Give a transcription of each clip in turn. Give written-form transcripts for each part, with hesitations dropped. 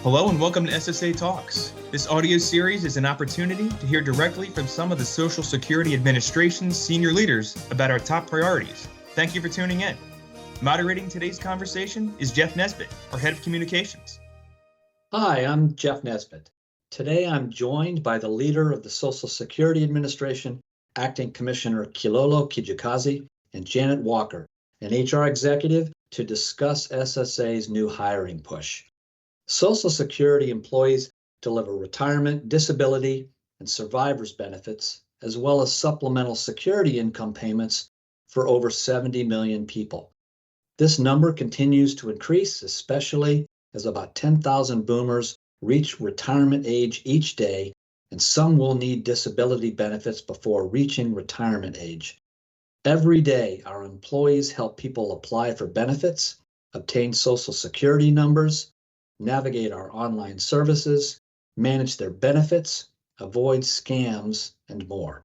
Hello and welcome to SSA Talks. This audio series is an opportunity to hear directly from some of the Social Security Administration's senior leaders about our top priorities. Thank you for tuning in. Moderating today's conversation is Jeff Nesbitt, our Head of Communications. Hi, I'm Jeff Nesbitt. Today I'm joined by the leader of the Social Security Administration, Acting Commissioner Kilolo Kijakazi, and Janet Walker, an HR executive, to discuss SSA's new hiring push. Social Security employees deliver retirement, disability, and survivors benefits, as well as supplemental security income payments for over 70 million people. This number continues to increase, especially as about 10,000 boomers reach retirement age each day, and some will need disability benefits before reaching retirement age. Every day, our employees help people apply for benefits, obtain Social Security numbers, navigate our online services, manage their benefits, avoid scams, and more.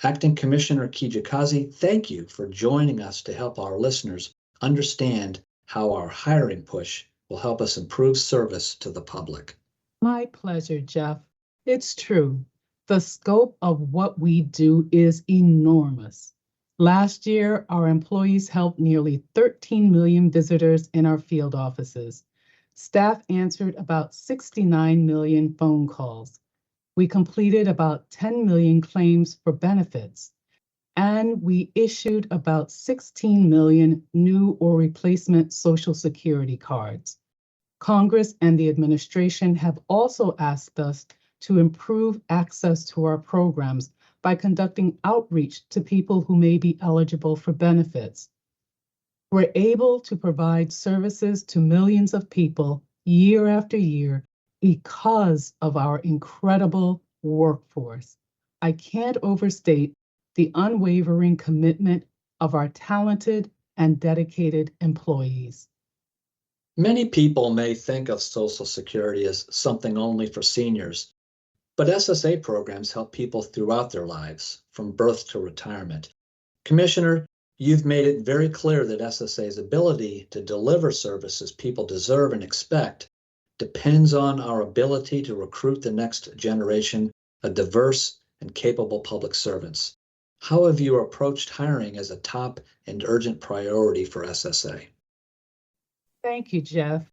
Acting Commissioner Kijakazi, thank you for joining us to help our listeners understand how our hiring push will help us improve service to the public. My pleasure, Jeff. It's true. The scope of what we do is enormous. Last year, our employees helped nearly 13 million visitors in our field offices. Staff answered about 69 million phone calls. We completed about 10 million claims for benefits, and we issued about 16 million new or replacement Social Security cards. Congress and the administration have also asked us to improve access to our programs by conducting outreach to people who may be eligible for benefits. We're able to provide services to millions of people year after year because of our incredible workforce. I can't overstate the unwavering commitment of our talented and dedicated employees. Many people may think of Social Security as something only for seniors, but SSA programs help people throughout their lives, from birth to retirement. Commissioner, you've made it very clear that SSA's ability to deliver services people deserve and expect depends on our ability to recruit the next generation of diverse and capable public servants. How have you approached hiring as a top and urgent priority for SSA? Thank you, Jeff.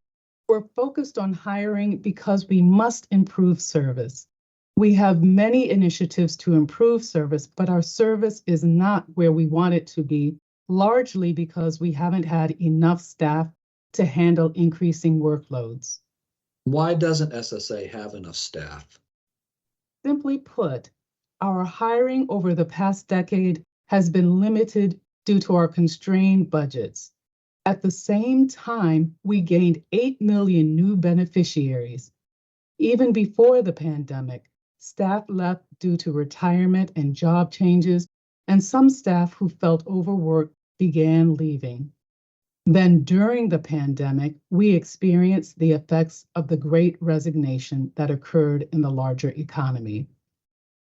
We're focused on hiring because we must improve service. We have many initiatives to improve service, but our service is not where we want it to be, largely because we haven't had enough staff to handle increasing workloads. Why doesn't SSA have enough staff? Simply put, our hiring over the past decade has been limited due to our constrained budgets. At the same time, we gained 8 million new beneficiaries. Even before the pandemic, staff left due to retirement and job changes, and some staff who felt overworked began leaving. Then during the pandemic, we experienced the effects of the Great Resignation that occurred in the larger economy.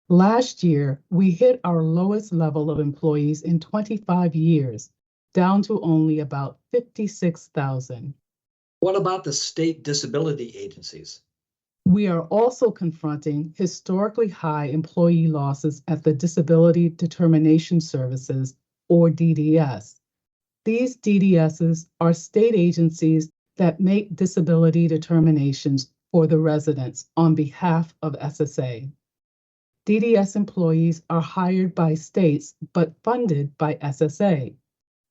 Last year, we hit our lowest level of employees in 25 years, down to only about 56,000. What about the state disability agencies? We are also confronting historically high employee losses at the Disability Determination Services, or DDS. These DDSs are state agencies that make disability determinations for the residents on behalf of SSA. DDS employees are hired by states but funded by SSA.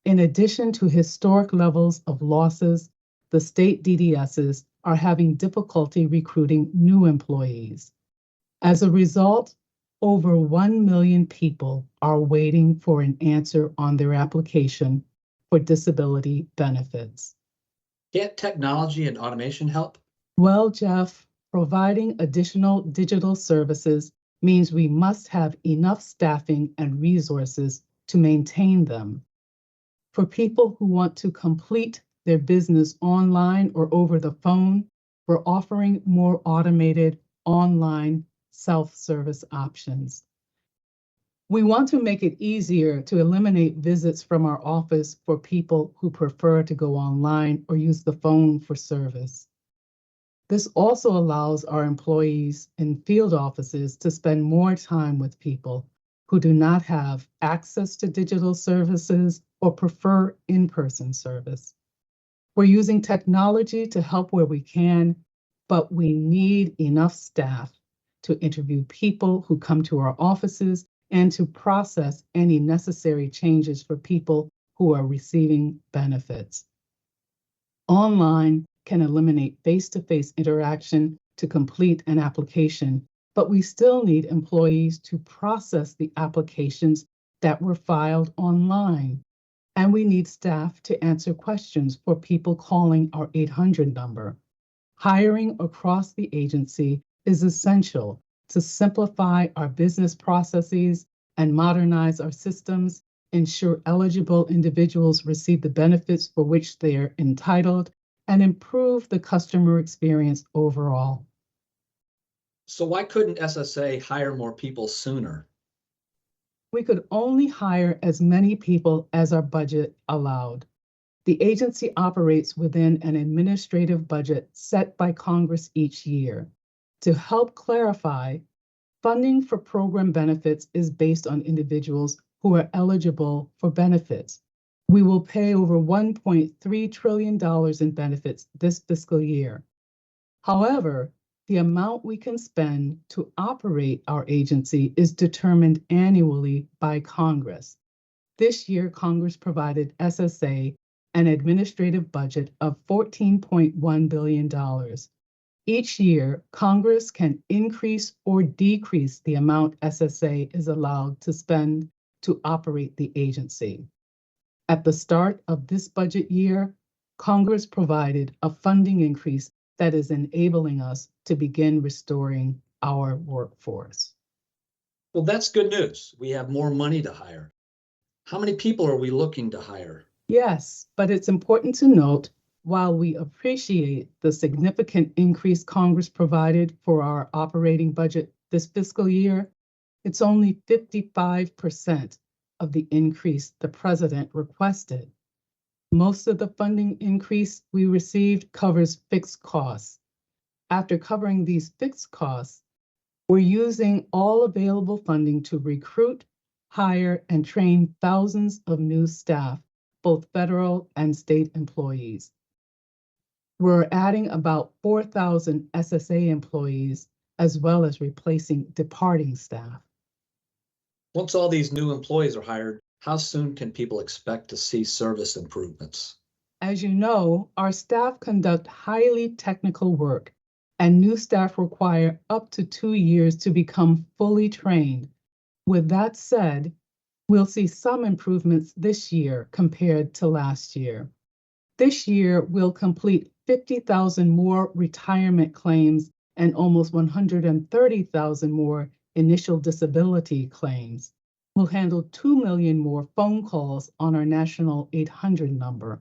In addition to historic levels of losses, the state DDSs are having difficulty recruiting new employees. As a result, over 1 million people are waiting for an answer on their application for disability benefits. Can't technology and automation help? Well, Jeff, providing additional digital services means we must have enough staffing and resources to maintain them. For people who want to complete their business online or over the phone, we're offering more automated online self-service options. We want to make it easier to eliminate visits from our office for people who prefer to go online or use the phone for service. This also allows our employees in field offices to spend more time with people who do not have access to digital services or prefer in-person service. We're using technology to help where we can, but we need enough staff to interview people who come to our offices and to process any necessary changes for people who are receiving benefits. Online can eliminate face-to-face interaction to complete an application, but we still need employees to process the applications that were filed online. And we need staff to answer questions for people calling our 800 number. Hiring across the agency is essential to simplify our business processes and modernize our systems, ensure eligible individuals receive the benefits for which they are entitled, and improve the customer experience overall. So why couldn't SSA hire more people sooner? We could only hire as many people as our budget allowed. The agency operates within an administrative budget set by Congress each year. To help clarify, funding for program benefits is based on individuals who are eligible for benefits. We will pay over $1.3 trillion in benefits this fiscal year. However, the amount we can spend to operate our agency is determined annually by Congress. This year, Congress provided SSA an administrative budget of $14.1 billion. Each year, Congress can increase or decrease the amount SSA is allowed to spend to operate the agency. At the start of this budget year, Congress provided a funding increase that is enabling us to begin restoring our workforce. Well, that's good news. We have more money to hire. How many people are we looking to hire? Yes, but it's important to note, while we appreciate the significant increase Congress provided for our operating budget this fiscal year, it's only 55% of the increase the president requested. Most of the funding increase we received covers fixed costs. After covering these fixed costs, we're using all available funding to recruit, hire, and train thousands of new staff, both federal and state employees. We're adding about 4,000 SSA employees, as well as replacing departing staff. Once all these new employees are hired, how soon can people expect to see service improvements? As you know, our staff conduct highly technical work, and new staff require up to 2 years to become fully trained. With that said, we'll see some improvements this year compared to last year. This year, we'll complete 50,000 more retirement claims and almost 130,000 more initial disability claims. We'll handle 2 million more phone calls on our national 800 number,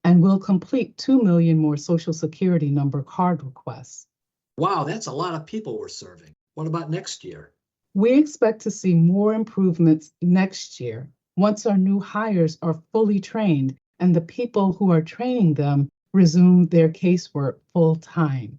and we'll complete 2 million more Social Security number card requests. Wow, that's a lot of people we're serving. What about next year? We expect to see more improvements next year once our new hires are fully trained and the people who are training them resume their casework full-time.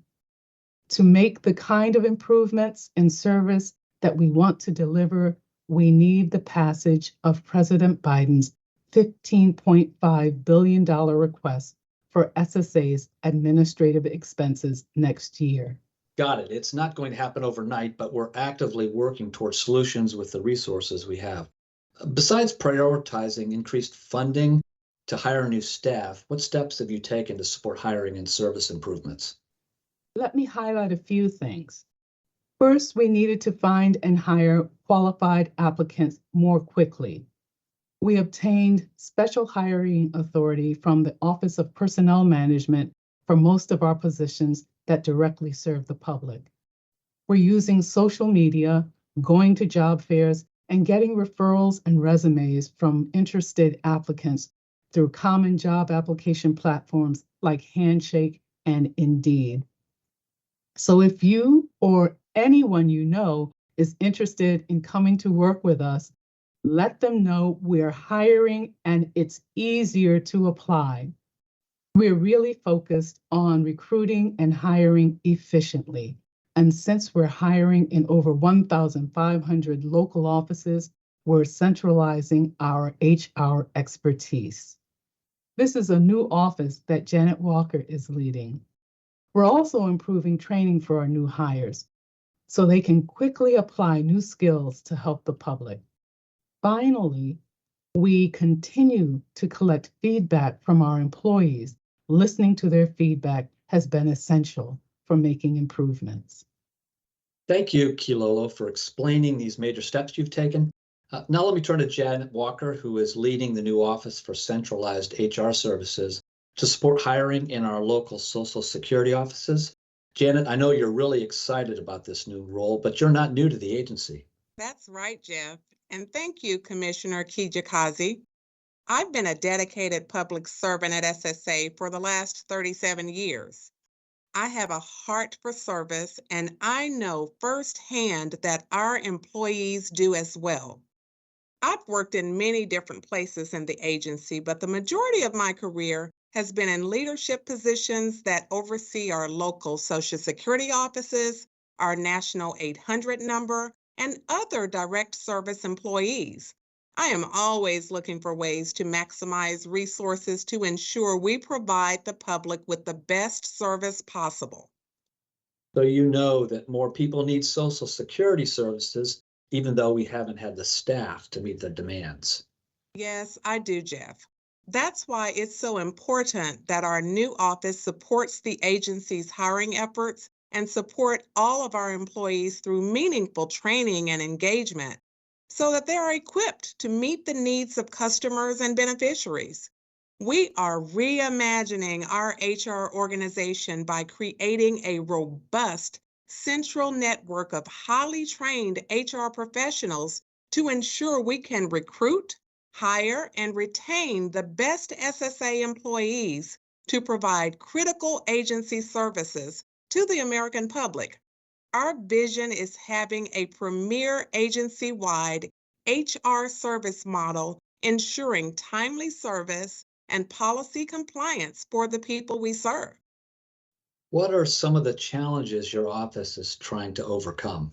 To make the kind of improvements in service that we want to deliver, we need the passage of President Biden's $15.5 billion request for SSA's administrative expenses next year. Got it. It's not going to happen overnight, but we're actively working towards solutions with the resources we have. Besides prioritizing increased funding to hire new staff, what steps have you taken to support hiring and service improvements? Let me highlight a few things. First, we needed to find and hire qualified applicants more quickly. We obtained special hiring authority from the Office of Personnel Management for most of our positions that directly serve the public. We're using social media, going to job fairs, and getting referrals and resumes from interested applicants through common job application platforms like Handshake and Indeed. So if you or anyone you know is interested in coming to work with us, let them know we're hiring and it's easier to apply. We're really focused on recruiting and hiring efficiently. And since we're hiring in over 1,500 local offices, we're centralizing our HR expertise. This is a new office that Janet Walker is leading. We're also improving training for our new hires so they can quickly apply new skills to help the public. Finally, we continue to collect feedback from our employees. Listening to their feedback has been essential for making improvements. Thank you, Kilolo, for explaining these major steps you've taken. Now let me turn to Janet Walker, who is leading the new Office for Centralized HR Services to support hiring in our local Social Security offices. Janet, I know you're really excited about this new role, but you're not new to the agency. That's right, Jeff. And thank you, Commissioner Kijakazi. I've been a dedicated public servant at SSA for the last 37 years. I have a heart for service, and I know firsthand that our employees do as well. I've worked in many different places in the agency, but the majority of my career has been in leadership positions that oversee our local Social Security offices, our National 800 number, and other direct service employees. I am always looking for ways to maximize resources to ensure we provide the public with the best service possible. So you know that more people need Social Security services, even though we haven't had the staff to meet the demands. Yes, I do, Jeff. That's why it's so important that our new office supports the agency's hiring efforts and support all of our employees through meaningful training and engagement so that they are equipped to meet the needs of customers and beneficiaries. We are reimagining our HR organization by creating a robust central network of highly trained HR professionals to ensure we can recruit, hire, and retain the best SSA employees to provide critical agency services to the American public. Our vision is having a premier agency-wide HR service model ensuring timely service and policy compliance for the people we serve. What are some of the challenges your office is trying to overcome?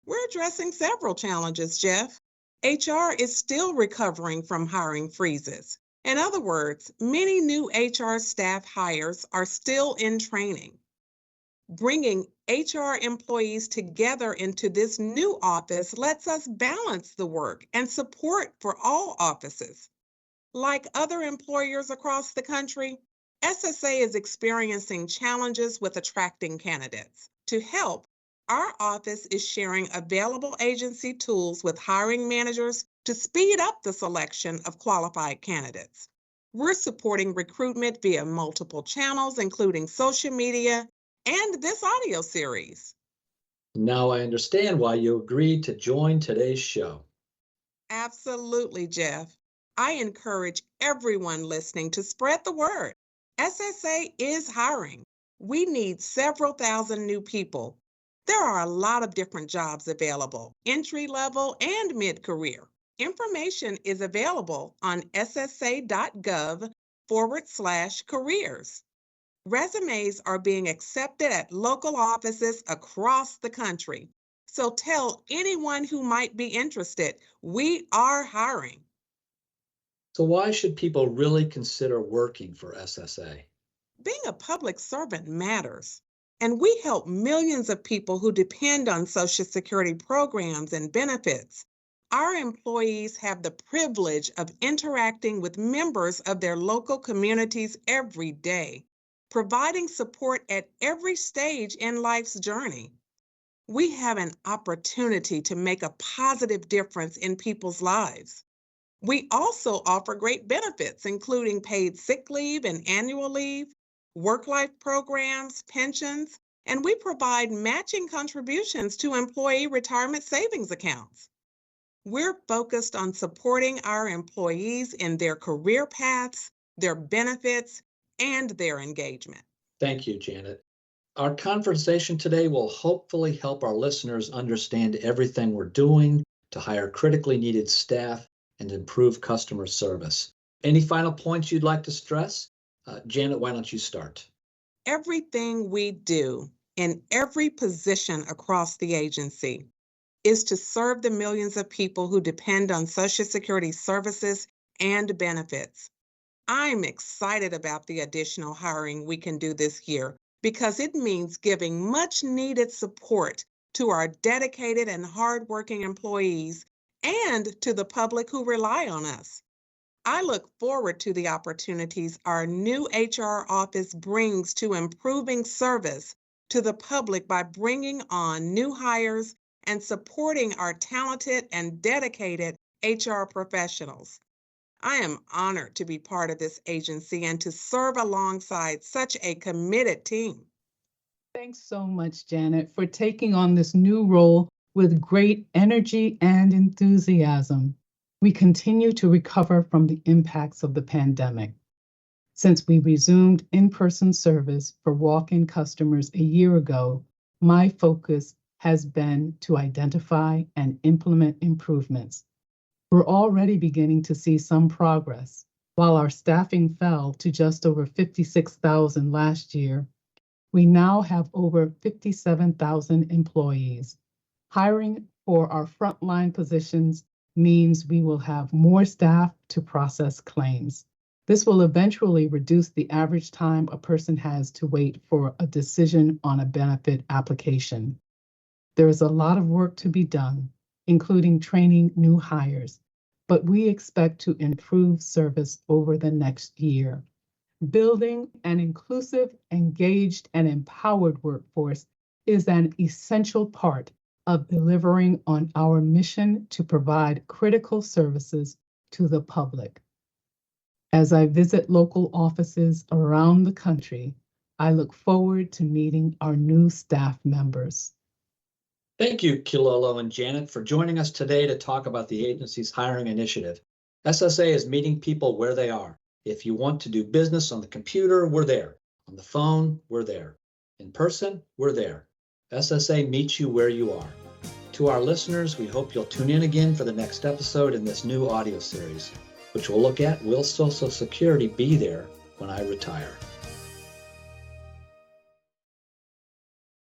We're addressing several challenges, Jeff. HR is still recovering from hiring freezes. In other words, many new HR staff hires are still in training. Bringing HR employees together into this new office lets us balance the work and support for all offices. Like other employers across the country, SSA is experiencing challenges with attracting candidates. To help, our office is sharing available agency tools with hiring managers to speed up the selection of qualified candidates. We're supporting recruitment via multiple channels, including social media and this audio series. Now I understand why you agreed to join today's show. Absolutely, Jeff. I encourage everyone listening to spread the word. SSA is hiring. We need several thousand new people. There are a lot of different jobs available, entry level and mid-career. Information is available on ssa.gov/careers. Resumes are being accepted at local offices across the country. So tell anyone who might be interested, we are hiring. So why should people really consider working for SSA? Being a public servant matters, and we help millions of people who depend on Social Security programs and benefits. Our employees have the privilege of interacting with members of their local communities every day, providing support at every stage in life's journey. We have an opportunity to make a positive difference in people's lives. We also offer great benefits, including paid sick leave and annual leave, work-life programs, pensions, and we provide matching contributions to employee retirement savings accounts. We're focused on supporting our employees in their career paths, their benefits, and their engagement. Thank you, Janet. Our conversation today will hopefully help our listeners understand everything we're doing to hire critically needed staff and improve customer service. Any final points you'd like to stress? Janet, why don't you start? Everything we do in every position across the agency is to serve the millions of people who depend on Social Security services and benefits. I'm excited about the additional hiring we can do this year because it means giving much needed support to our dedicated and hardworking employees and to the public who rely on us. I look forward to the opportunities our new HR office brings to improving service to the public by bringing on new hires and supporting our talented and dedicated HR professionals. I am honored to be part of this agency and to serve alongside such a committed team. Thanks so much, Janet, for taking on this new role with great energy and enthusiasm. We continue to recover from the impacts of the pandemic. Since we resumed in-person service for walk-in customers a year ago, my focus has been to identify and implement improvements. We're already beginning to see some progress. While our staffing fell to just over 56,000 last year, we now have over 57,000 employees. Hiring for our frontline positions means we will have more staff to process claims. This will eventually reduce the average time a person has to wait for a decision on a benefit application. There is a lot of work to be done, including training new hires, but we expect to improve service over the next year. Building an inclusive, engaged, and empowered workforce is an essential part of delivering on our mission to provide critical services to the public. As I visit local offices around the country, I look forward to meeting our new staff members. Thank you, Kilolo and Janet, for joining us today to talk about the agency's hiring initiative. SSA is meeting people where they are. If you want to do business on the computer, we're there. On the phone, we're there. In person, we're there. SSA meets you where you are. To our listeners, we hope you'll tune in again for the next episode in this new audio series, which will look at, will Social Security be there when I retire?